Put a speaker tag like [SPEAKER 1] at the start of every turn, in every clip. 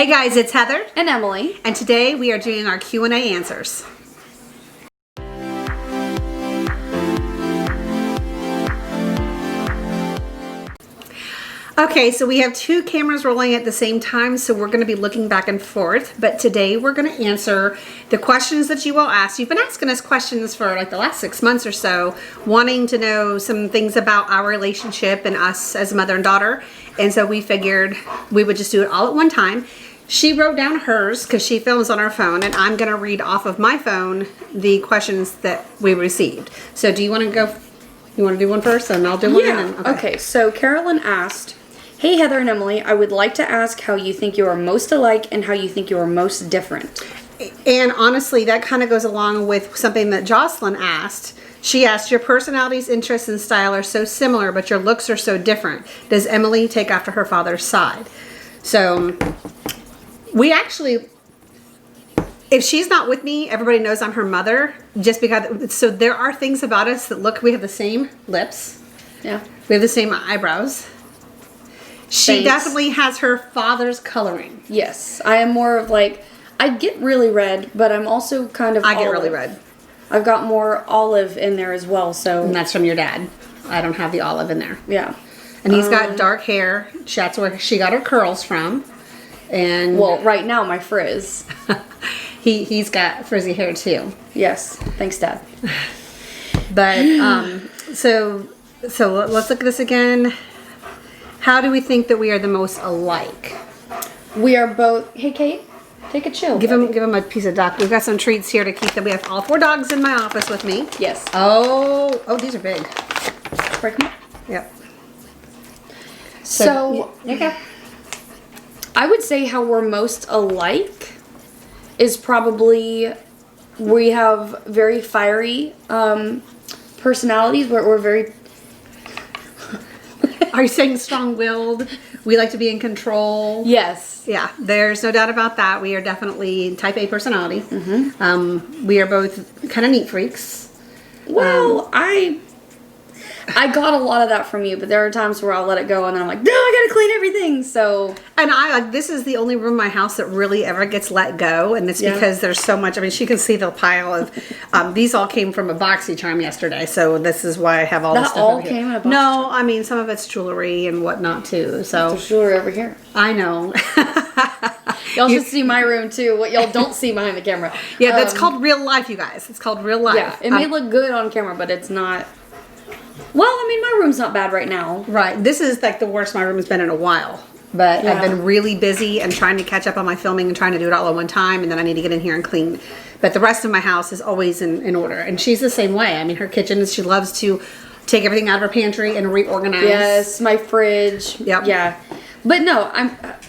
[SPEAKER 1] Hey guys, it's Heather
[SPEAKER 2] and Emily,
[SPEAKER 1] and today we are doing our Q&A answers. Okay, so we have two cameras rolling at the same time, so we're going to be looking back and forth, but today we're going to answer the questions that you all asked. You've been asking us questions for like the last 6 months or so, wanting to know some things about our relationship and us as mother and daughter, and so we figured we would just do it all at one time. She wrote down hers because she films on her phone, and I'm going to read off of my phone the questions that we received. So do you want to go? You want to do one first, and I'll do one?
[SPEAKER 2] Yeah. Okay, so Carolyn asked, "Hey Heather and Emily, I would like to ask how you think you are most alike and how you think you are most different."
[SPEAKER 1] And honestly, that kind of goes along with something that Jocelyn asked. She asked, "Your personalities, interests, and style are so similar, but your looks are so different. Does Emily take after her father's side?" So we actually, if she's not with me, everybody knows I'm her mother, just because, so there are things about us that look, we have the same lips.
[SPEAKER 2] Yeah.
[SPEAKER 1] We have the same eyebrows. She
[SPEAKER 2] Thanks.
[SPEAKER 1] definitely has her father's coloring.
[SPEAKER 2] Yes, I am more of like, I get really red, but I'm also kind of
[SPEAKER 1] I get
[SPEAKER 2] olive.
[SPEAKER 1] really red.
[SPEAKER 2] I've got more olive in there as well, so.
[SPEAKER 1] And that's from your dad. I don't have the olive in there.
[SPEAKER 2] Yeah.
[SPEAKER 1] And he's got dark hair. That's where she got her curls from. And
[SPEAKER 2] Well, right now, my frizz.
[SPEAKER 1] he's got frizzy hair too.
[SPEAKER 2] Yes. Thanks, Dad.
[SPEAKER 1] But so let's look at this again. How do we think that we are the most alike?
[SPEAKER 2] We are both. Hey, Kate, take a chill.
[SPEAKER 1] Give him a piece of duck. We've got some treats here to keep them. We have all 4 dogs in my office with me.
[SPEAKER 2] Yes.
[SPEAKER 1] Oh, these are big.
[SPEAKER 2] Break them up.
[SPEAKER 1] Yep.
[SPEAKER 2] So
[SPEAKER 1] okay.
[SPEAKER 2] I would say how we're most alike is probably we have very fiery personalities. We're very.
[SPEAKER 1] Are you saying strong-willed? We like to be in control.
[SPEAKER 2] Yes.
[SPEAKER 1] Yeah, there's no doubt about that. We are definitely type A personality. Mm-hmm. We are both kind of neat freaks.
[SPEAKER 2] Well, I got a lot of that from you, but there are times where I'll let it go and then I'm like, no, I gotta clean everything. So.
[SPEAKER 1] And this is the only room in my house that really ever gets let go, and it's because there's so much. I mean, she can see the pile of. These all came from a BoxyCharm yesterday, so this is why I have all this stuff.
[SPEAKER 2] That all
[SPEAKER 1] over
[SPEAKER 2] came
[SPEAKER 1] here.
[SPEAKER 2] in a
[SPEAKER 1] No, I mean some of it's jewelry and whatnot too. So
[SPEAKER 2] there's jewelry over here.
[SPEAKER 1] I know.
[SPEAKER 2] Y'all should see my room too. What y'all don't see behind the camera.
[SPEAKER 1] Yeah, that's called real life, you guys. It's called real life.
[SPEAKER 2] Yeah, it may look good on camera, but it's not. Well, I mean, my room's not bad right now.
[SPEAKER 1] Right. This is like the worst my room has been in a while. But I've been really busy and trying to catch up on my filming and trying to do it all at one time. And then I need to get in here and clean. But the rest of my house is always in order. And she's the same way. I mean, her kitchen, she loves to take everything out of her pantry and reorganize.
[SPEAKER 2] Yes, my fridge.
[SPEAKER 1] Yep.
[SPEAKER 2] Yeah. But no,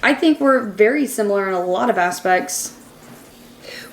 [SPEAKER 2] I think we're very similar in a lot of aspects.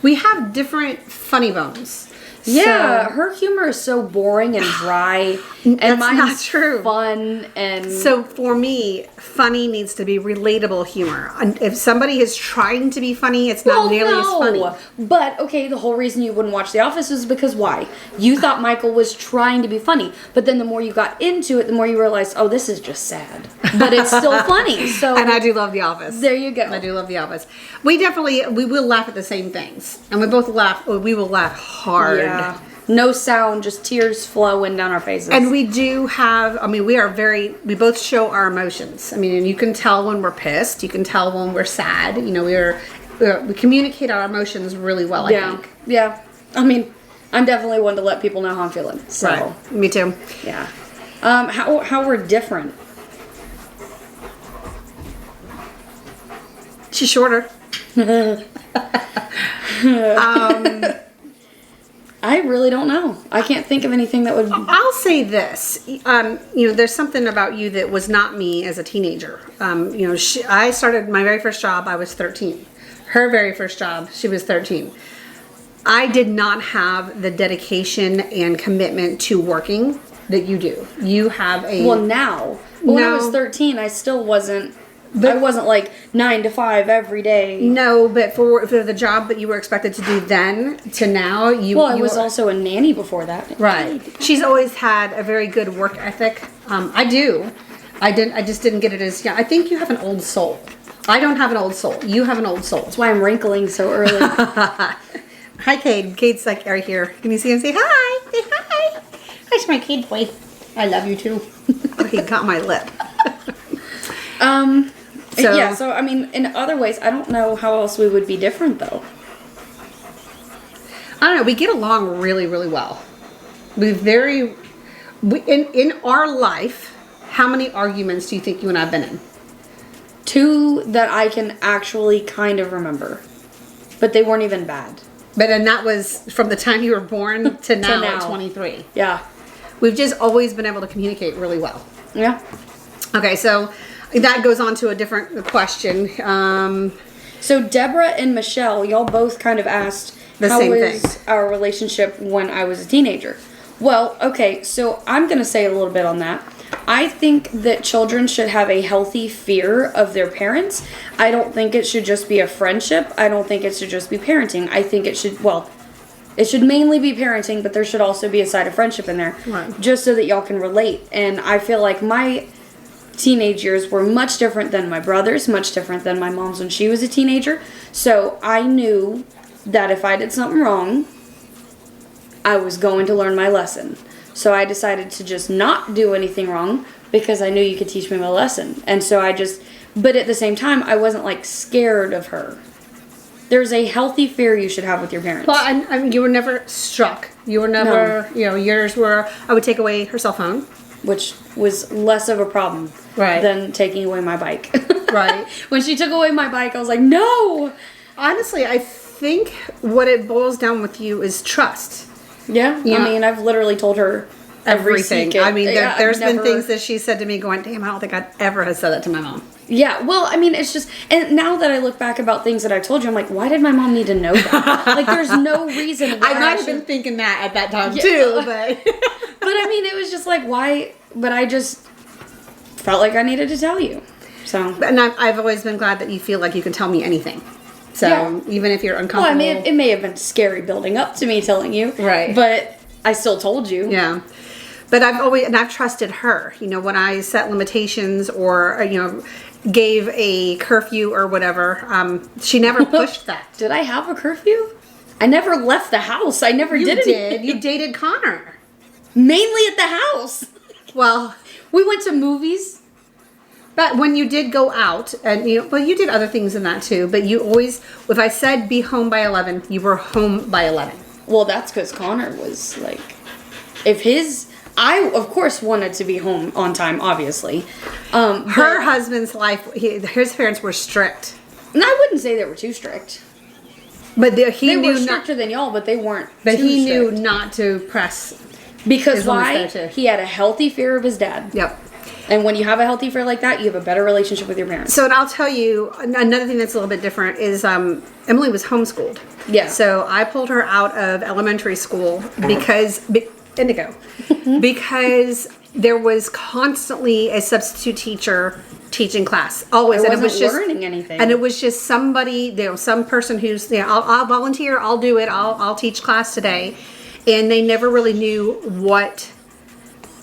[SPEAKER 1] We have different funny bones.
[SPEAKER 2] Yeah,
[SPEAKER 1] So-
[SPEAKER 2] her humor is so boring and dry,
[SPEAKER 1] That's
[SPEAKER 2] and mine's
[SPEAKER 1] not true.
[SPEAKER 2] fun and
[SPEAKER 1] So for me, funny needs to be relatable humor. And if somebody is trying to be funny, it's not nearly as funny.
[SPEAKER 2] But okay, the whole reason you wouldn't watch The Office is because why? You thought Michael was trying to be funny, but then the more you got into it, the more you realized, oh, this is just sad, but it's still funny. So
[SPEAKER 1] And I do love The Office.
[SPEAKER 2] there you go.
[SPEAKER 1] I do love The Office. We will laugh at the same things. And we both laugh, we will laugh hard.
[SPEAKER 2] Yeah. No sound, just tears flowing down our faces.
[SPEAKER 1] And we do have, I mean, we both show our emotions. I mean, and you can tell when we're pissed. You can tell when we're sad. You know, we communicate our emotions really well, I think.
[SPEAKER 2] Yeah. I mean, I'm definitely one to let people know how I'm feeling. So.
[SPEAKER 1] Right. Me too.
[SPEAKER 2] Yeah. How we're different.
[SPEAKER 1] She's shorter.
[SPEAKER 2] I really don't know. I can't think of anything that would.
[SPEAKER 1] I'll say this. There's something about you that was not me as a teenager. I started my very first job, I was 13. Her very first job, she was 13. I did not have the dedication and commitment to working that you do. You have a...
[SPEAKER 2] Well, now. But when I was 13, I still wasn't. I wasn't like 9 to 5 every day.
[SPEAKER 1] No, but for the job that you were expected to do then to now,
[SPEAKER 2] I was also a nanny before that.
[SPEAKER 1] Right. She's always had a very good work ethic. I do. I just didn't get it as young. I think you have an old soul. I don't have an old soul. You have an old soul.
[SPEAKER 2] That's why I'm wrinkling so early.
[SPEAKER 1] Hi, Cade. Cade's like right here. Can you see him? Say hi. Say hi. Hi, my Cade boy. I love you too. Oh, he got my lip.
[SPEAKER 2] So I mean, in other ways, I don't know how else we would be different though.
[SPEAKER 1] I don't know. We get along really, really well. In our life, how many arguments do you think you and I have been in?
[SPEAKER 2] 2 that I can actually kind of remember, but they weren't even bad.
[SPEAKER 1] And that was from the time you were born to now at 23.
[SPEAKER 2] Yeah.
[SPEAKER 1] We've just always been able to communicate really well.
[SPEAKER 2] Yeah.
[SPEAKER 1] Okay, so that goes on to a different question.
[SPEAKER 2] So Deborah and Michelle, y'all both kind of asked how was our relationship when I was a teenager. Well, okay, so I'm going to say a little bit on that. I think that children should have a healthy fear of their parents. I don't think it should just be a friendship. I don't think it should just be parenting. I think it should mainly be parenting, but there should also be a side of friendship in there.
[SPEAKER 1] Right.
[SPEAKER 2] Just so that y'all can relate. And I feel like my teenage years were much different than my brother's, much different than my mom's when she was a teenager. So I knew that if I did something wrong, I was going to learn my lesson. So I decided to just not do anything wrong because I knew you could teach me my lesson. And so but at the same time, I wasn't like scared of her. There's a healthy fear you should have with your parents.
[SPEAKER 1] Well, I mean, you were never struck. You were never, yours were, I would take away her cell phone.
[SPEAKER 2] Which was less of a problem than taking away my bike.
[SPEAKER 1] Right.
[SPEAKER 2] When she took away my bike, I was like, no!
[SPEAKER 1] Honestly, I think what it boils down with you is trust.
[SPEAKER 2] Yeah, I mean, I've literally told her
[SPEAKER 1] everything.
[SPEAKER 2] I
[SPEAKER 1] mean, there's been things that she said to me going, damn, I don't think I'd ever have said that to my mom.
[SPEAKER 2] Yeah, well, I mean, it's just, and now that I look back about things that I told you, I'm like, why did my mom need to know that? Like, there's no reason why
[SPEAKER 1] I might have been thinking that at that time too, but.
[SPEAKER 2] But I mean, it was just like, why? But I just felt like I needed to tell you. So.
[SPEAKER 1] And I've always been glad that you feel like you can tell me anything. So even if you're uncomfortable.
[SPEAKER 2] Well, I mean, it may have been scary building up to me telling you.
[SPEAKER 1] Right.
[SPEAKER 2] But I still told you.
[SPEAKER 1] Yeah. But I've trusted her. You know, when I set limitations or, gave a curfew or whatever, she never pushed that.
[SPEAKER 2] Did I have a curfew? I never left the house. I never did anything.
[SPEAKER 1] You dated Connor.
[SPEAKER 2] Mainly at the house.
[SPEAKER 1] Well,
[SPEAKER 2] we went to movies.
[SPEAKER 1] But when you did go out, and you did other things in that too, but you always, if I said be home by 11, you were home by 11.
[SPEAKER 2] Well, that's because Connor was like, I, of course, wanted to be home on time, obviously.
[SPEAKER 1] Her husband's life, his parents were strict.
[SPEAKER 2] And I wouldn't say they were too strict.
[SPEAKER 1] But they
[SPEAKER 2] were stricter than y'all, but they weren't
[SPEAKER 1] But
[SPEAKER 2] too
[SPEAKER 1] he
[SPEAKER 2] strict.
[SPEAKER 1] knew not to press.
[SPEAKER 2] Because why? He had a healthy fear of his dad.
[SPEAKER 1] Yep.
[SPEAKER 2] And when you have a healthy fear like that, you have a better relationship with your parents.
[SPEAKER 1] So, and I'll tell you, another thing that's a little bit different is Emily was homeschooled.
[SPEAKER 2] Yeah.
[SPEAKER 1] So I pulled her out of elementary school because there was constantly a substitute teacher teaching class. Always.
[SPEAKER 2] I wasn't learning anything.
[SPEAKER 1] And it was just somebody, some person who's, I'll volunteer, I'll do it, I'll teach class today. And they never really knew what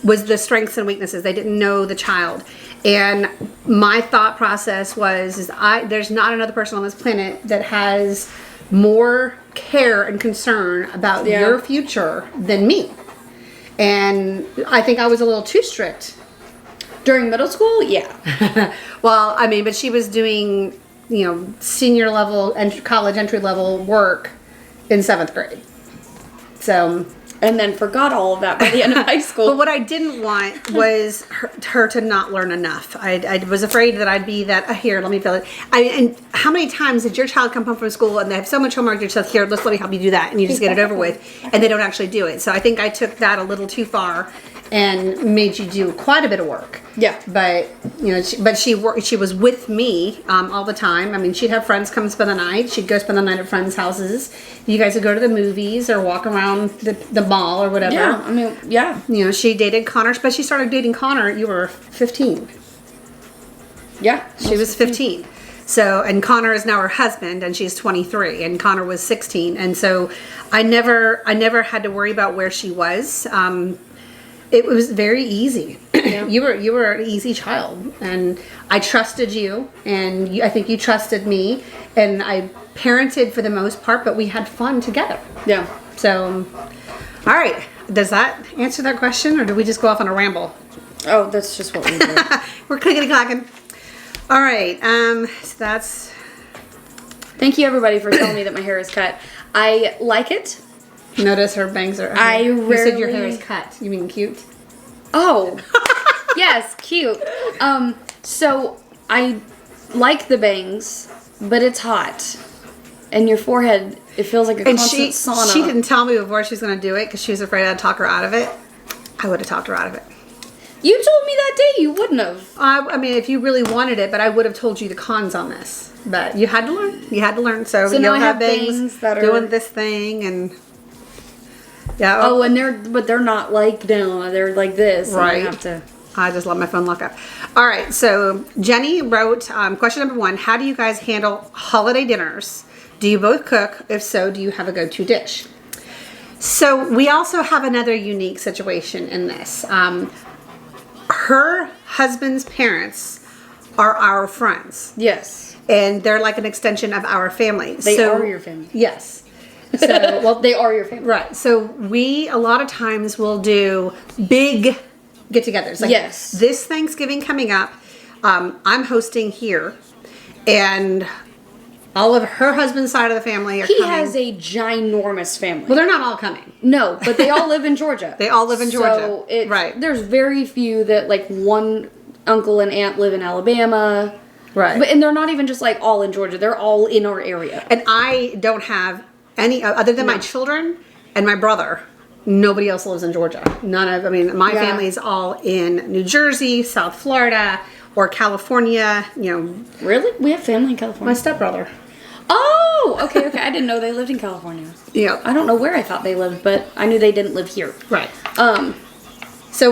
[SPEAKER 1] was the strengths and weaknesses. They didn't know the child. And my thought process was, there's not another person on this planet that has more care and concern about your future than me. And I think I was a little too strict.
[SPEAKER 2] During middle school? Yeah.
[SPEAKER 1] Well, I mean, but she was doing, senior level and college entry level work in 7th grade. So...
[SPEAKER 2] And then forgot all of that by the end of high school.
[SPEAKER 1] But what I didn't want was her to not learn enough. I was afraid that I'd be that, here, let me fill it. And how many times did your child come home from school and they have so much homework, you're just here, let me help you do that. And you just get it over with. And they don't actually do it. So I think I took that a little too far and made you do quite a bit of work.
[SPEAKER 2] Yeah.
[SPEAKER 1] But, she was with me all the time. I mean, she'd have friends come spend the night. She'd go spend the night at friends' houses. You guys would go to the movies or walk around the mall or whatever.
[SPEAKER 2] Yeah, I mean, yeah.
[SPEAKER 1] She dated Connor, but she started dating Connor, you were 15.
[SPEAKER 2] Yeah.
[SPEAKER 1] She was 15. So, and Connor is now her husband, and she's 23, and Connor was 16. And so I never had to worry about where she was. It was very easy.
[SPEAKER 2] Yeah.
[SPEAKER 1] You were an easy child, and I trusted you, and I think you trusted me, and I parented for the most part, but we had fun together.
[SPEAKER 2] Yeah.
[SPEAKER 1] So, all right. Does that answer that question, or do we just go off on a ramble?
[SPEAKER 2] Oh, that's just what we do.
[SPEAKER 1] We're clickety clacking. All right. So that's.
[SPEAKER 2] Thank you, everybody, for telling me that my hair is cut. I like it.
[SPEAKER 1] Notice her bangs are. You said your hair is cut. You mean cute?
[SPEAKER 2] Oh, yes, cute. So I like the bangs, but it's hot, and your forehead, it feels like a constant sauna.
[SPEAKER 1] She didn't tell me before she was going to do it because she was afraid I'd talk her out of it. I would have talked her out of it.
[SPEAKER 2] You told me that day you wouldn't have.
[SPEAKER 1] I mean, if you really wanted it, but I would have told you the cons on this. But you had to learn. You had to learn. So
[SPEAKER 2] now I
[SPEAKER 1] you'll
[SPEAKER 2] have bangs that are
[SPEAKER 1] doing this thing and. Yeah.
[SPEAKER 2] Oh, and they're not like down. They're like this.
[SPEAKER 1] Right.
[SPEAKER 2] And I have to.
[SPEAKER 1] I just let my phone lock up. All right. So Jenny wrote question number 1. How do you guys handle holiday dinners? Do you both cook? If so, do you have a go-to dish? So we also have another unique situation in this. Her husband's parents are our friends.
[SPEAKER 2] Yes.
[SPEAKER 1] And they're like an extension of our family.
[SPEAKER 2] They are your family.
[SPEAKER 1] Yes. So, well,
[SPEAKER 2] they are your family.
[SPEAKER 1] right. So we, a lot of times, will do big get-togethers. Like
[SPEAKER 2] Yes.
[SPEAKER 1] This Thanksgiving coming up, I'm hosting here. And all of her husband's side of the family are coming.
[SPEAKER 2] He has a ginormous family.
[SPEAKER 1] Well, they're not all coming.
[SPEAKER 2] No, but they all live in Georgia.
[SPEAKER 1] They all live in Georgia.
[SPEAKER 2] So
[SPEAKER 1] right.
[SPEAKER 2] There's very few that, like, one uncle and aunt live in Alabama.
[SPEAKER 1] Right.
[SPEAKER 2] And they're not even just, like, all in Georgia. They're all in our area.
[SPEAKER 1] And I don't have any, other than my children and my brother, nobody else lives in Georgia. My family's all in New Jersey, South Florida, or California,
[SPEAKER 2] Really? We have family in California?
[SPEAKER 1] My stepbrother.
[SPEAKER 2] Oh, okay. I didn't know they lived in California.
[SPEAKER 1] Yeah.
[SPEAKER 2] I don't know where I thought they lived, but I knew they didn't live here.
[SPEAKER 1] Right. So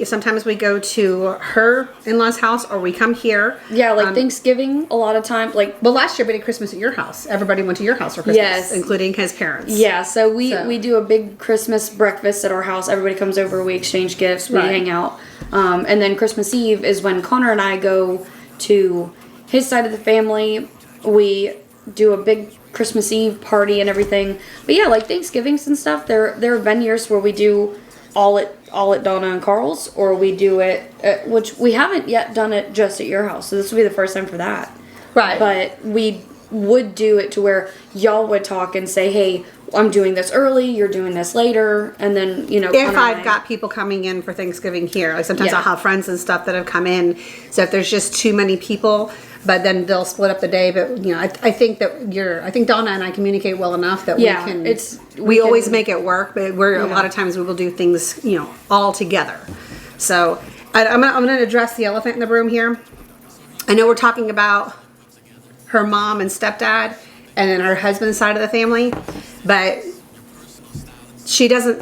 [SPEAKER 1] sometimes we go to her in-laws' house or we come here.
[SPEAKER 2] Yeah, like Thanksgiving, a lot of time, like...
[SPEAKER 1] Well, last year we did Christmas at your house. Everybody went to your house for Christmas,
[SPEAKER 2] yes,
[SPEAKER 1] including his parents.
[SPEAKER 2] Yeah, so we do a big Christmas breakfast at our house. Everybody comes over, we exchange gifts, we hang out. And then Christmas Eve is when Connor and I go to his side of the family. We do a big Christmas Eve party and everything. But yeah, like Thanksgivings and stuff, there are venues where we do all at Donna and Carl's, or we do it which we haven't yet done it just at your house, so this will be the first time for that.
[SPEAKER 1] Right.
[SPEAKER 2] But we would do it to where y'all would talk and say, hey, I'm doing this early, you're doing this later, and then
[SPEAKER 1] if I've got people coming in for Thanksgiving here, like sometimes I'll have friends and stuff that have come in, so if there's just too many people, but then they'll split up the day. But I think Donna and I communicate well enough that we always make it work. But a lot of times we will do things all together. So I'm gonna address the elephant in the room here. I know we're talking about her mom and stepdad, and then her husband's side of the family, but she doesn't.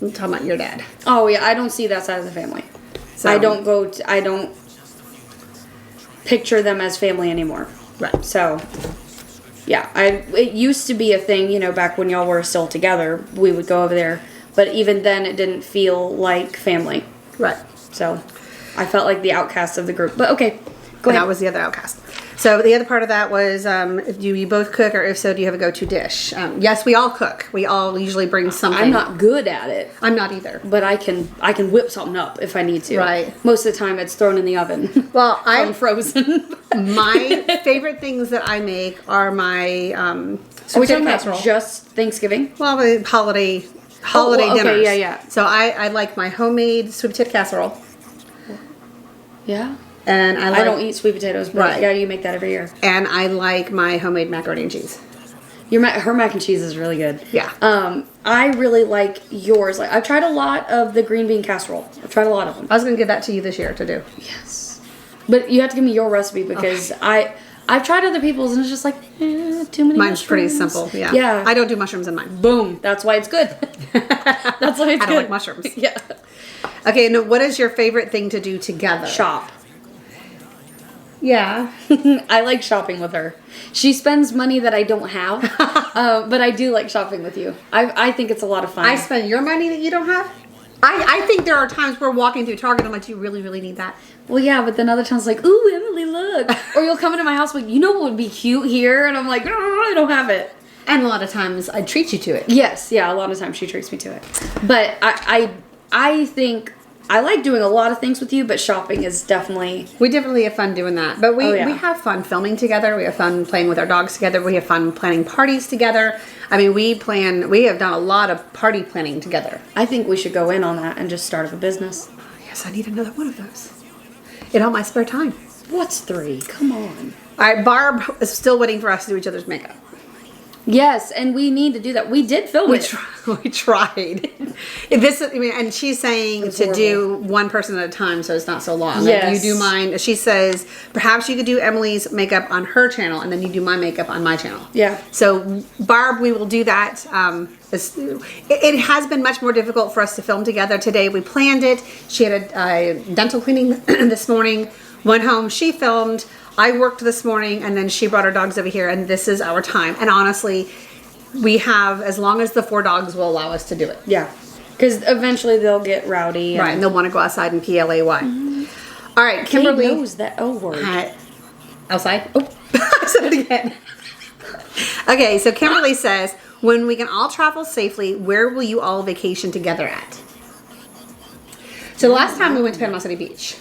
[SPEAKER 1] I'm talking about your dad.
[SPEAKER 2] Oh yeah, I don't see that side of the family. So I don't picture them as family anymore.
[SPEAKER 1] Right.
[SPEAKER 2] So, yeah, it used to be a thing, back when y'all were still together, we would go over there, but even then it didn't feel like family.
[SPEAKER 1] Right.
[SPEAKER 2] So, I felt like the outcast of the group. But okay, go ahead.
[SPEAKER 1] That was the other outcast. So the other part of that was, do you both cook, or if so, do you have a go-to dish? Yes, we all cook. We all usually bring something.
[SPEAKER 2] I'm not good at it.
[SPEAKER 1] I'm not either.
[SPEAKER 2] But I can whip something up if I need to.
[SPEAKER 1] Right.
[SPEAKER 2] Most of the time it's thrown in the oven.
[SPEAKER 1] Well,
[SPEAKER 2] I'm frozen.
[SPEAKER 1] My favorite things that I make are my
[SPEAKER 2] Are we talking
[SPEAKER 1] casserole.
[SPEAKER 2] about just Thanksgiving?
[SPEAKER 1] Well, the holiday
[SPEAKER 2] okay,
[SPEAKER 1] dinners.
[SPEAKER 2] yeah.
[SPEAKER 1] So I like my homemade sweet potato casserole.
[SPEAKER 2] Yeah.
[SPEAKER 1] And I
[SPEAKER 2] don't eat sweet potatoes, but yeah, you make that every year.
[SPEAKER 1] And I like my homemade macaroni and cheese.
[SPEAKER 2] Her mac and cheese is really good.
[SPEAKER 1] Yeah.
[SPEAKER 2] I really like yours. Like I've tried a lot of the green bean casserole. I've tried a lot of them.
[SPEAKER 1] I was going to give that to you this year to do.
[SPEAKER 2] Yes. But you have to give me your recipe because I've tried other people's and it's just like too many.
[SPEAKER 1] Mine's
[SPEAKER 2] mushrooms.
[SPEAKER 1] pretty simple. Yeah.
[SPEAKER 2] Yeah.
[SPEAKER 1] I don't do mushrooms in mine.
[SPEAKER 2] Boom. That's why it's good. That's why it's good.
[SPEAKER 1] I don't like mushrooms.
[SPEAKER 2] Yeah.
[SPEAKER 1] Okay. Now, what is your favorite thing to do together?
[SPEAKER 2] Shop.
[SPEAKER 1] Yeah.
[SPEAKER 2] I like shopping with her. She spends money that I don't have, but I do like shopping with you. I think it's a lot of fun.
[SPEAKER 1] I spend your money that you don't have? I think there are times we're walking through Target, I'm like, do you really, really need that?
[SPEAKER 2] Well, yeah, but then other times like, ooh, Emily, look. Or you'll come into my house like, you know what would be cute here? And I'm like, no, I don't have it.
[SPEAKER 1] And a lot of times I treat you to it.
[SPEAKER 2] Yes, yeah, a lot of times she treats me to it. But I think I like doing a lot of things with you, but shopping is definitely...
[SPEAKER 1] We definitely have fun doing that. But we have fun filming together. We have fun playing with our dogs together. We have fun planning parties together. I mean, we have done a lot of party planning together.
[SPEAKER 2] I think we should go in on that and just start up a business.
[SPEAKER 1] Yes, I need another one of those. In all my spare time.
[SPEAKER 2] What's 3? Come on.
[SPEAKER 1] All right, Barb is still waiting for us to do each other's makeup.
[SPEAKER 2] Yes, and we need to do that. We did film it.
[SPEAKER 1] We tried. And she's saying
[SPEAKER 2] It's
[SPEAKER 1] to
[SPEAKER 2] horrible.
[SPEAKER 1] do one person at a time, so it's not so long.
[SPEAKER 2] Yes.
[SPEAKER 1] Like, you do mine. She says perhaps you could do Emily's makeup on her channel, and then you do my makeup on my channel.
[SPEAKER 2] Yeah.
[SPEAKER 1] So Barb, we will do that. It has been much more difficult for us to film together today. We planned it. She had a dental cleaning this morning. Went home. She filmed. I worked this morning, and then she brought her dogs over here, and this is our time. And honestly, we have, as long as the 4 dogs will allow us to do it.
[SPEAKER 2] Yeah. Because eventually they'll get rowdy.
[SPEAKER 1] Right, and they'll want to go outside and PLAY. Mm-hmm. All right, Kimberly.
[SPEAKER 2] Kate knows that O word.
[SPEAKER 1] Outside? Oh, I said it again. Okay, so Kimberly says, when we can all travel safely, where will you all vacation together at? So the last time we went to Panama City Beach.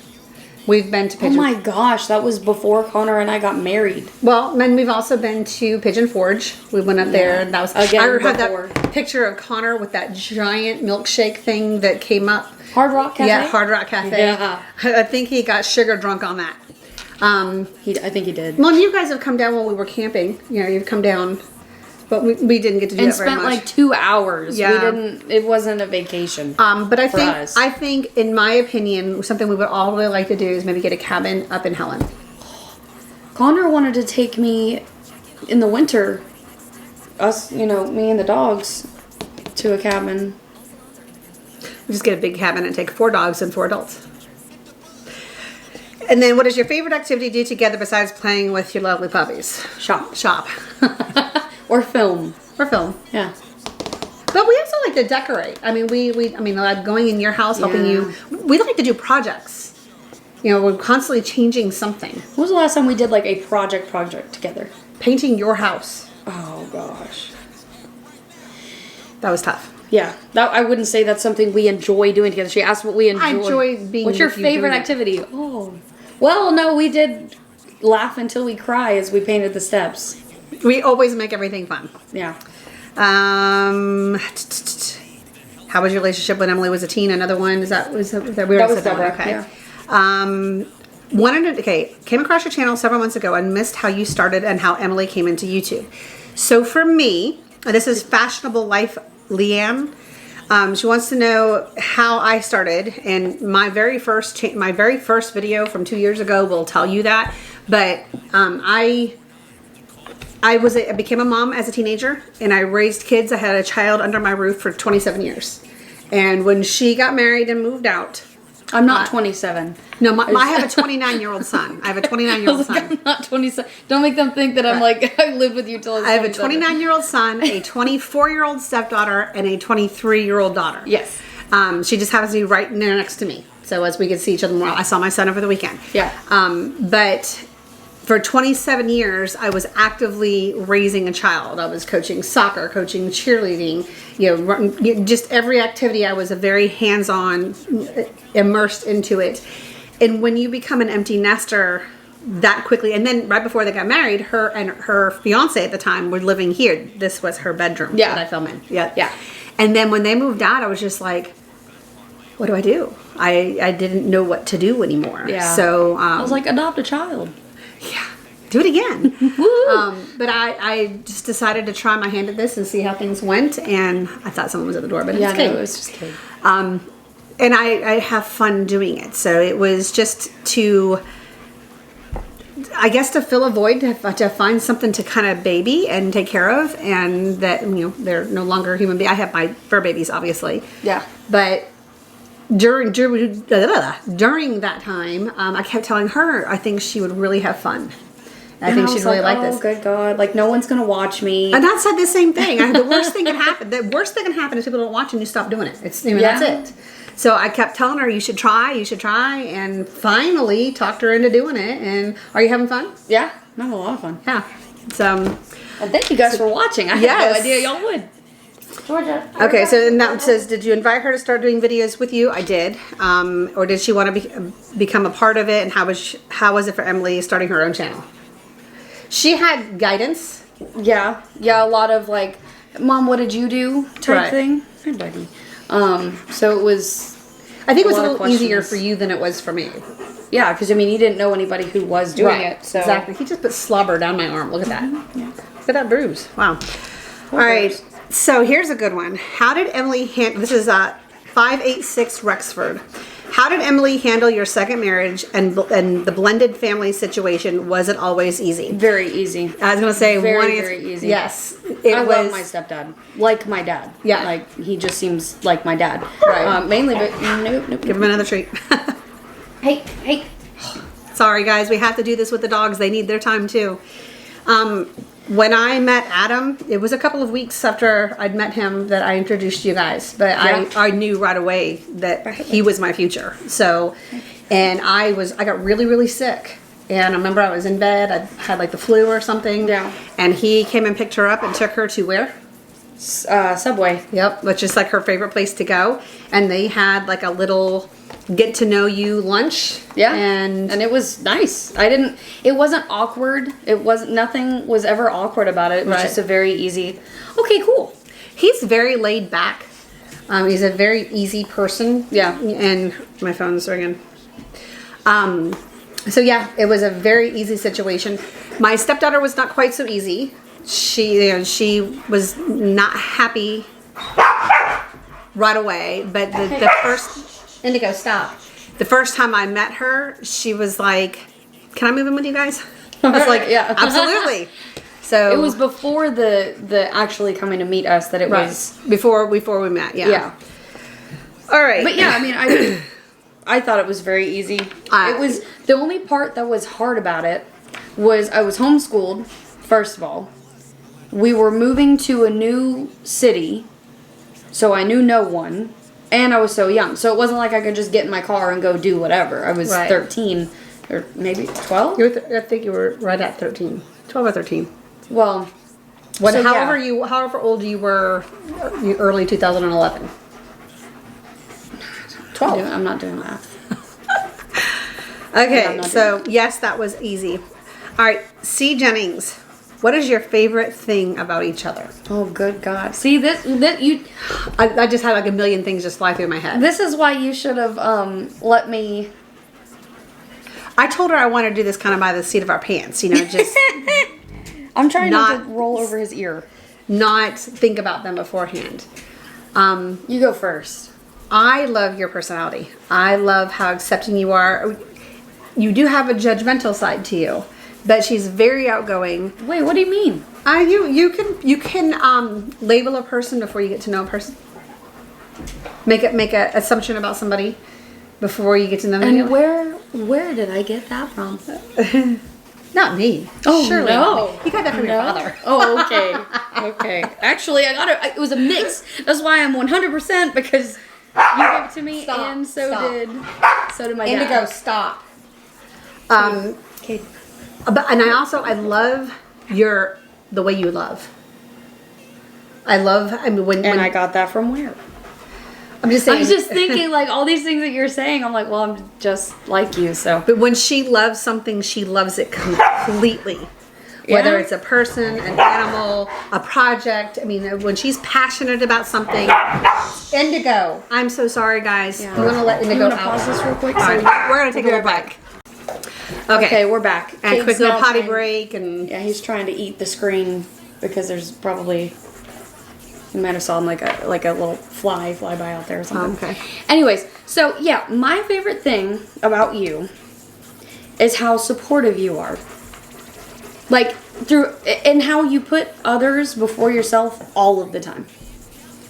[SPEAKER 1] We've been to Pigeon.
[SPEAKER 2] Oh my gosh, that was before Connor and I got married.
[SPEAKER 1] Well, and we've also been to Pigeon Forge. We went up there. And that was
[SPEAKER 2] Again,
[SPEAKER 1] I had
[SPEAKER 2] before.
[SPEAKER 1] that picture of Connor with that giant milkshake thing that came up.
[SPEAKER 2] Hard Rock Cafe?
[SPEAKER 1] Yeah, Hard Rock Cafe.
[SPEAKER 2] Yeah.
[SPEAKER 1] I think he got sugar drunk on that.
[SPEAKER 2] I think he did.
[SPEAKER 1] Well, you guys have come down when we were camping. You know, you've come down, but we didn't get to do
[SPEAKER 2] And
[SPEAKER 1] that very
[SPEAKER 2] spent
[SPEAKER 1] much.
[SPEAKER 2] like 2 hours.
[SPEAKER 1] Yeah.
[SPEAKER 2] It wasn't a vacation.
[SPEAKER 1] But
[SPEAKER 2] for us.
[SPEAKER 1] I think, in my opinion, something we would all really like to do is maybe get a cabin up in Helen.
[SPEAKER 2] Connor wanted to take me in the winter, me and the dogs, to a cabin.
[SPEAKER 1] We just get a big cabin and take 4 dogs and 4 adults. And then, what is your favorite activity to do together besides playing with your lovely puppies?
[SPEAKER 2] Shop.
[SPEAKER 1] Shop.
[SPEAKER 2] Or film.
[SPEAKER 1] Or film.
[SPEAKER 2] Yeah.
[SPEAKER 1] But we also like to decorate. I mean, like going in your house, helping you. We like to do projects. You know, we're constantly changing something.
[SPEAKER 2] When was the last time we did like a project together?
[SPEAKER 1] Painting your house.
[SPEAKER 2] Oh gosh.
[SPEAKER 1] That was tough.
[SPEAKER 2] Yeah, I wouldn't say that's something we enjoy doing together. She asked what we enjoy.
[SPEAKER 1] I enjoy being
[SPEAKER 2] What's your
[SPEAKER 1] with you
[SPEAKER 2] favorite
[SPEAKER 1] doing it.
[SPEAKER 2] activity? Oh, well, no, we did laugh until we cry as we painted the steps.
[SPEAKER 1] We always make everything fun.
[SPEAKER 2] Yeah.
[SPEAKER 1] How was your relationship when Emily was a teen? Another one. That we already said that one. Okay.
[SPEAKER 2] Yeah.
[SPEAKER 1] Came across your channel several months ago and missed how you started and how Emily came into YouTube. So for me, this is Fashionable Life Leanne. She wants to know how I started, and my very first video from 2 years ago will tell you that. But I became a mom as a teenager, and I raised kids. I had a child under my roof for 27 years. And when she got married and moved out,
[SPEAKER 2] I'm not 27.
[SPEAKER 1] no, I have a 29-year-old son. I have a 29-year-old son.
[SPEAKER 2] I'm not 27. Don't make them think that I'm like, I lived with you till I was
[SPEAKER 1] I have a
[SPEAKER 2] 27.
[SPEAKER 1] 29-year-old son, a 24-year-old stepdaughter, and a 23-year-old daughter.
[SPEAKER 2] Yes.
[SPEAKER 1] She just happens to be right there next to me. So as we could see each other more, I saw my son over the weekend.
[SPEAKER 2] Yeah.
[SPEAKER 1] But for 27 years, I was actively raising a child. I was coaching soccer, coaching cheerleading, just every activity. I was a very hands-on, immersed into it. And when you become an empty nester that quickly, and then right before they got married, her and her fiance at the time were living here. This was her bedroom that I film in. Yeah.
[SPEAKER 2] Yeah.
[SPEAKER 1] And then when they moved out, I was just like, what do I do? I didn't know what to do anymore.
[SPEAKER 2] Yeah.
[SPEAKER 1] So
[SPEAKER 2] I was like, adopt a child.
[SPEAKER 1] yeah, do it again. But I just decided to try my hand at this and see how things went. And I thought someone was at the door, but
[SPEAKER 2] Yeah,
[SPEAKER 1] it's
[SPEAKER 2] no,
[SPEAKER 1] Kate.
[SPEAKER 2] it was just Kate.
[SPEAKER 1] And I have fun doing it. So it was just to, I guess, to fill a void, to find something to kind of baby and take care of. And that, they're no longer human beings. I have my fur babies, obviously.
[SPEAKER 2] Yeah.
[SPEAKER 1] But during that time, I kept telling her I think she would really have fun. I think she'd really like this.
[SPEAKER 2] Oh, good God. Like, no one's going to watch me.
[SPEAKER 1] And I said the same thing. The worst thing can happen. The worst thing can happen is people don't watch and you stop doing it. That's it. So I kept telling her, you should try, and finally talked her into doing it. And are you having fun?
[SPEAKER 2] Yeah, I'm having a lot of fun.
[SPEAKER 1] Yeah. So,
[SPEAKER 2] and thank you guys for watching. I had no idea y'all would. Georgia.
[SPEAKER 1] Okay, so then that says, did you invite her to start doing videos with you? I did. Or did she want to become a part of it? And how was it for Emily starting her own channel? She had guidance.
[SPEAKER 2] Yeah, a lot of like, Mom, what did you do? Type thing. Hi, Dougie. So it was.
[SPEAKER 1] I think it was a little easier for you than it was for me.
[SPEAKER 2] Yeah, because I mean, he didn't know anybody who was doing it. So
[SPEAKER 1] exactly. He just put slobber down my arm. Look at that.
[SPEAKER 2] Yeah.
[SPEAKER 1] Look at that bruise. Wow. All right. So here's a good one. How did Emily handle? This is 586 Rexford. How did Emily handle your second marriage and the blended family situation? Was it always easy?
[SPEAKER 2] Very easy.
[SPEAKER 1] I was going to say
[SPEAKER 2] very easy.
[SPEAKER 1] Yes.
[SPEAKER 2] I love my stepdad. Like my dad.
[SPEAKER 1] Yeah.
[SPEAKER 2] Like, he just seems like my dad.
[SPEAKER 1] Right.
[SPEAKER 2] Mainly, but nope.
[SPEAKER 1] Give him another treat.
[SPEAKER 2] Hey.
[SPEAKER 1] Sorry, guys. We have to do this with the dogs. They need their time, too. When I met Adam, it was a couple of weeks after I'd met him that I introduced you guys. But I knew right away that he was my future. So, and I got really, really sick. And I remember I was in bed. I had like the flu or something.
[SPEAKER 2] Yeah.
[SPEAKER 1] And he came and picked her up and took her to where?
[SPEAKER 2] Subway.
[SPEAKER 1] Yep, which is like her favorite place to go. And they had like a little get to know you lunch.
[SPEAKER 2] Yeah.
[SPEAKER 1] And
[SPEAKER 2] it was nice. It wasn't awkward. Nothing was ever awkward about it. It was just a very easy, okay, cool.
[SPEAKER 1] He's very laid back. He's a very easy person.
[SPEAKER 2] Yeah.
[SPEAKER 1] And my phone's ringing. So yeah, it was a very easy situation. My stepdaughter was not quite so easy. She was not happy right away, but the first Indigo, stop. The first time I met her, she was like, "Can I move in with you guys?" I was like,
[SPEAKER 2] "Yeah,
[SPEAKER 1] absolutely." So
[SPEAKER 2] it was before the actually coming to meet us that it was
[SPEAKER 1] before we met. Yeah. All right.
[SPEAKER 2] But yeah, I mean, I thought it was very easy. It was the only part that was hard about it was I was homeschooled. First of all, we were moving to a new city, so I knew no one. And I was so young. So it wasn't like I could just get in my car and go do whatever. I was 13 or maybe 12.
[SPEAKER 1] I think you were right at 13. 12 or 13.
[SPEAKER 2] Well,
[SPEAKER 1] however old you were early 2011. 12.
[SPEAKER 2] I'm not doing math.
[SPEAKER 1] Okay, so yes, that was easy. All right, C. Jennings. What is your favorite thing about each other?
[SPEAKER 2] Oh, good God. See,
[SPEAKER 1] I just had like a million things just fly through my head.
[SPEAKER 2] This is why you should have let me.
[SPEAKER 1] I told her I wanted to do this kind of by the seat of our pants, just.
[SPEAKER 2] I'm trying not to roll over his ear.
[SPEAKER 1] Not think about them beforehand.
[SPEAKER 2] You go first.
[SPEAKER 1] I love your personality. I love how accepting you are. You do have a judgmental side to you. But she's very outgoing.
[SPEAKER 2] Wait, what do you mean?
[SPEAKER 1] You can label a person before you get to know a person. Make an assumption about somebody before you get to know them.
[SPEAKER 2] And where did I get that from?
[SPEAKER 1] Not me.
[SPEAKER 2] Oh,
[SPEAKER 1] surely
[SPEAKER 2] no.
[SPEAKER 1] Not me. You got that from your father.
[SPEAKER 2] Oh, okay. Actually, it was a mix. That's why I'm 100% because you gave it to me, and so did my dad.
[SPEAKER 1] Indigo, stop.
[SPEAKER 2] Okay.
[SPEAKER 1] And I love the way you love. I got
[SPEAKER 2] that from where?
[SPEAKER 1] I'm just saying.
[SPEAKER 2] I was just thinking, like, all these things that you're saying, I'm like, well, I'm just like you, so.
[SPEAKER 1] But when she loves something, she loves it completely. Whether it's a person, an animal, a project. I mean, when she's passionate about something. Indigo. I'm so sorry, guys. Yeah. I'm going to let Indigo out.
[SPEAKER 2] Pause this real quick?
[SPEAKER 1] Right. We're going to take a little break.
[SPEAKER 2] Okay, we're back.
[SPEAKER 1] And quick little potty break. And
[SPEAKER 2] yeah, he's trying to eat the screen because there's probably... You might have saw him like a little fly by out there or something.
[SPEAKER 1] Okay.
[SPEAKER 2] Anyways, so yeah, my favorite thing about you is how supportive you are. Like and how you put others before yourself all of the time.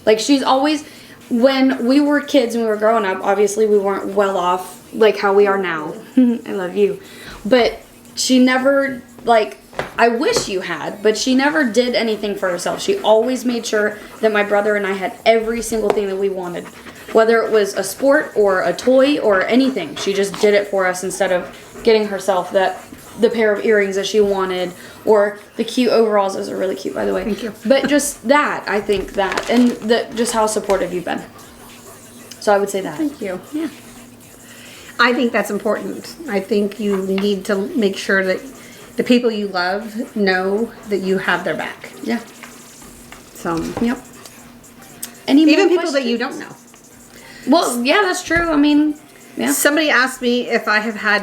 [SPEAKER 2] Like she's always when we were kids and we were growing up, obviously we weren't well off like how we are now. I love you. But she never, like, I wish you had, but she never did anything for herself. She always made sure that my brother and I had every single thing that we wanted. Whether it was a sport or a toy or anything. She just did it for us instead of getting herself the pair of earrings that she wanted or the cute overalls. Those are really cute, by the way.
[SPEAKER 1] Thank you.
[SPEAKER 2] But just that, I think that, and just how supportive you've been. So I would say that.
[SPEAKER 1] Thank you.
[SPEAKER 2] Yeah.
[SPEAKER 1] I think that's important. I think you need to make sure that the people you love know that you have their back.
[SPEAKER 2] Yeah.
[SPEAKER 1] So,
[SPEAKER 2] Yep. Any more
[SPEAKER 1] even people that
[SPEAKER 2] questions?
[SPEAKER 1] you don't know.
[SPEAKER 2] Well, yeah, that's true. I mean, yeah.
[SPEAKER 1] Somebody asked me if I have had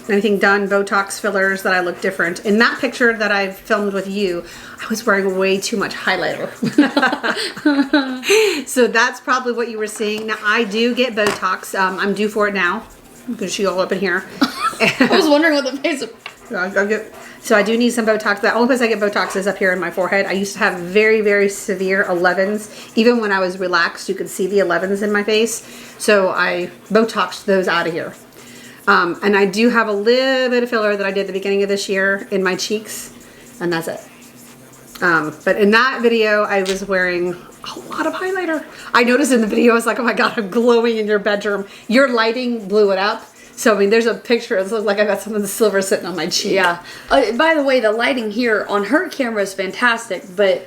[SPEAKER 1] anything done, Botox fillers, that I look different. In that picture that I filmed with you, I was wearing way too much highlighter. So that's probably what you were seeing. Now, I do get Botox. I'm due for it now. I'm going to shoot all up in here.
[SPEAKER 2] I was wondering what the face of...
[SPEAKER 1] So I do need some Botox. The only place I get Botox is up here in my forehead. I used to have very, very severe 11s. Even when I was relaxed, you could see the 11s in my face. So I Botoxed those out of here. And I do have a little bit of filler that I did at the beginning of this year in my cheeks. And that's it. But in that video, I was wearing a lot of highlighter. I noticed in the video, I was like, oh my God, I'm glowing in your bedroom. Your lighting blew it up. So, I mean, there's a picture. It looks like I got something silver sitting on my cheek.
[SPEAKER 2] Yeah. By the way, the lighting here on her camera is fantastic, but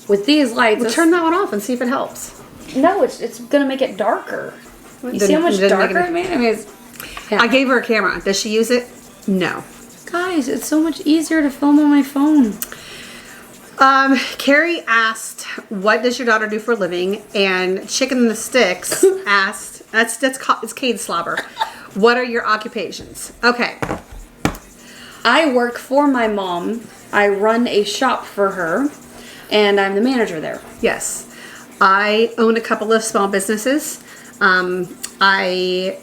[SPEAKER 2] with these lights...
[SPEAKER 1] Well, turn that one off and see if it helps.
[SPEAKER 2] No, it's going to make it darker. You see how much darker it made? I mean, yeah.
[SPEAKER 1] I gave her a camera. Does she use it? No.
[SPEAKER 2] Guys, it's so much easier to film on my phone.
[SPEAKER 1] Carrie asked, what does your daughter do for a living? And Chicken and the Sticks asked, it's Cade Slobber. What are your occupations? Okay.
[SPEAKER 2] I work for my mom. I run a shop for her, and I'm the manager there.
[SPEAKER 1] Yes. I own a couple of small businesses. I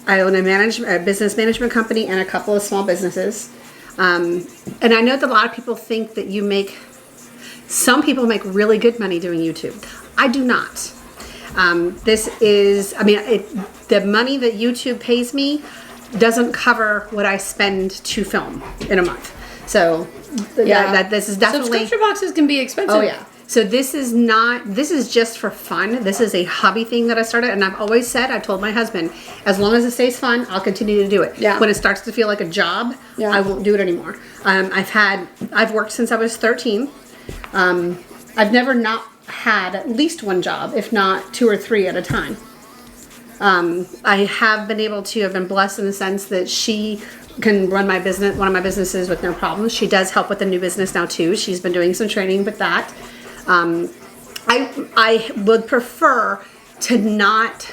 [SPEAKER 1] own a business management company and a couple of small businesses. And I know that a lot of people think that some people make really good money doing YouTube. I do not. The money that YouTube pays me doesn't cover what I spend to film in a month. So this is definitely...
[SPEAKER 2] Subscription boxes can be expensive.
[SPEAKER 1] Oh yeah. So this is just for fun. This is a hobby thing that I started, and I've always said, I told my husband, as long as it stays fun, I'll continue to do it.
[SPEAKER 2] Yeah.
[SPEAKER 1] When it starts to feel like a job, I won't do it anymore. I've worked since I was 13. I've never not had at least one job, if not 2 or 3 at a time. I have been blessed in the sense that she can run my business, one of my businesses, with no problems. She does help with the new business now too. She's been doing some training with that. I would prefer to not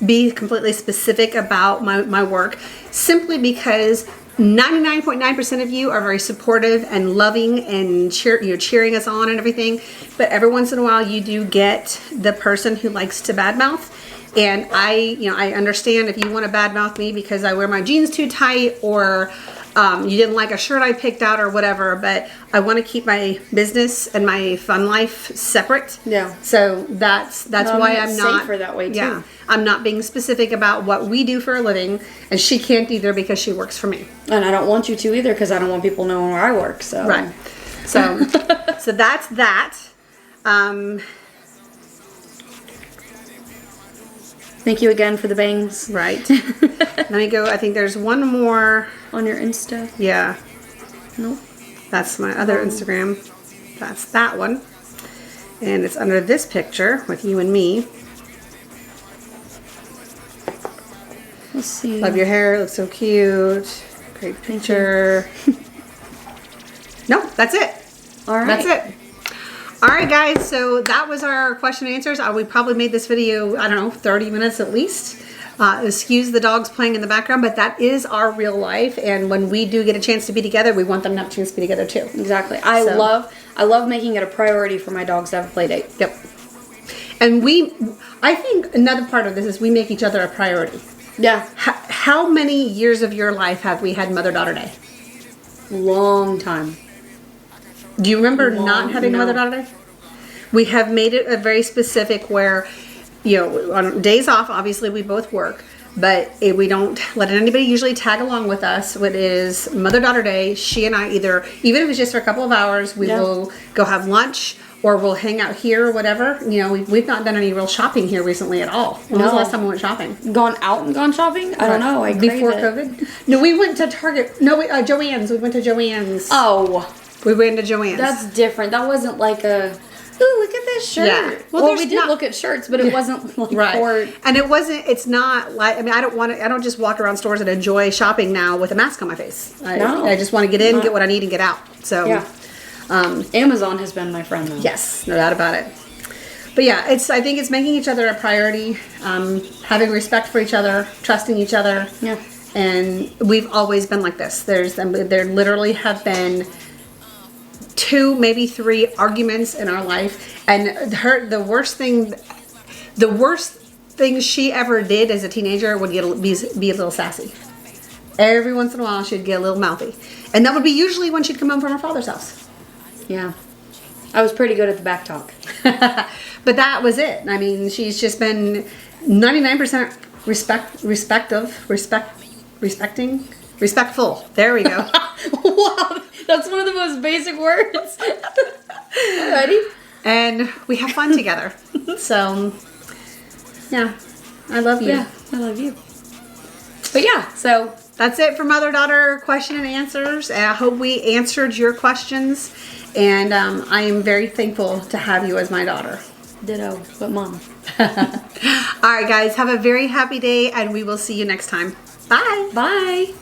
[SPEAKER 1] be completely specific about my work, simply because 99.9% of you are very supportive and loving and you're cheering us on and everything. But every once in a while, you do get the person who likes to badmouth. And I understand if you want to badmouth me because I wear my jeans too tight, or you didn't like a shirt I picked out or whatever, but I want to keep my business and my fun life separate.
[SPEAKER 2] Yeah.
[SPEAKER 1] So that's why I'm not
[SPEAKER 2] safer that way too.
[SPEAKER 1] Yeah. I'm not being specific about what we do for a living, and she can't either because she works for me.
[SPEAKER 2] And I don't want you to either because I don't want people knowing where I work. So
[SPEAKER 1] right. So so that's that.
[SPEAKER 2] Thank you again for the bangs.
[SPEAKER 1] Right. Let me go. I think there's one more
[SPEAKER 2] on your Insta.
[SPEAKER 1] Yeah.
[SPEAKER 2] Nope.
[SPEAKER 1] That's my other Instagram. That's that one. And it's under this picture with you and me.
[SPEAKER 2] Let's see.
[SPEAKER 1] Love your hair. It looks so cute. Great picture. Nope, that's it.
[SPEAKER 2] All right.
[SPEAKER 1] That's it. All right, guys. So that was our question and answers. We probably made this video, I don't know, 30 minutes at least. Excuse the dogs playing in the background, but that is our real life. And when we do get a chance to be together, we want them to have a chance to be together too.
[SPEAKER 2] Exactly. I love making it a priority for my dogs to have a play date.
[SPEAKER 1] Yep. And I think another part of this is we make each other a priority.
[SPEAKER 2] Yeah.
[SPEAKER 1] How many years of your life have we had Mother-Daughter Day?
[SPEAKER 2] Long time.
[SPEAKER 1] Do you remember not having Mother-Daughter Day? We have made it a very specific where you know, on days off, obviously we both work, but we don't let anybody usually tag along with us. It is Mother-Daughter Day. She and I either, even if it's just for a couple of hours, we will go have lunch or we'll hang out here or whatever. You know, we've not done any real shopping here recently at all. When was the last time we went shopping?
[SPEAKER 2] Gone out and gone shopping? I don't know.
[SPEAKER 1] Before COVID? No, we went to Target. No, Joann's. We went to Joann's.
[SPEAKER 2] Oh.
[SPEAKER 1] We went to Joann's.
[SPEAKER 2] That's different. That wasn't like a, ooh, look at this shirt.
[SPEAKER 1] Yeah.
[SPEAKER 2] Well, we did look at shirts, but it wasn't like for...
[SPEAKER 1] And it's not like, I mean, I don't just walk around stores and enjoy shopping now with a mask on my face. I just want to get in, get what I need, and get out. So,
[SPEAKER 2] yeah. Amazon has been my friend though.
[SPEAKER 1] Yes, no doubt about it. But yeah, I think it's making each other a priority, having respect for each other, trusting each other.
[SPEAKER 2] Yeah. And
[SPEAKER 1] we've always been like this. There literally have been 2, maybe 3 arguments in our life, and the worst thing she ever did as a teenager would be a little sassy. Every once in a while she'd get a little mouthy, and that would be usually when she'd come home from her father's house.
[SPEAKER 2] Yeah, I was pretty good at the back talk.
[SPEAKER 1] But that was it. I mean, she's just been 99% respectful. There we go.
[SPEAKER 2] Wow, that's one of the most basic words. Ready?
[SPEAKER 1] And we have fun together. So, yeah, I love you.
[SPEAKER 2] Yeah, I love you. But yeah, so
[SPEAKER 1] that's it for Mother-Daughter question and answers. And I hope we answered your questions. And I am very thankful to have you as my daughter.
[SPEAKER 2] Ditto, but Mom.
[SPEAKER 1] All right, guys, have a very happy day, and we will see you next time. Bye.
[SPEAKER 2] Bye.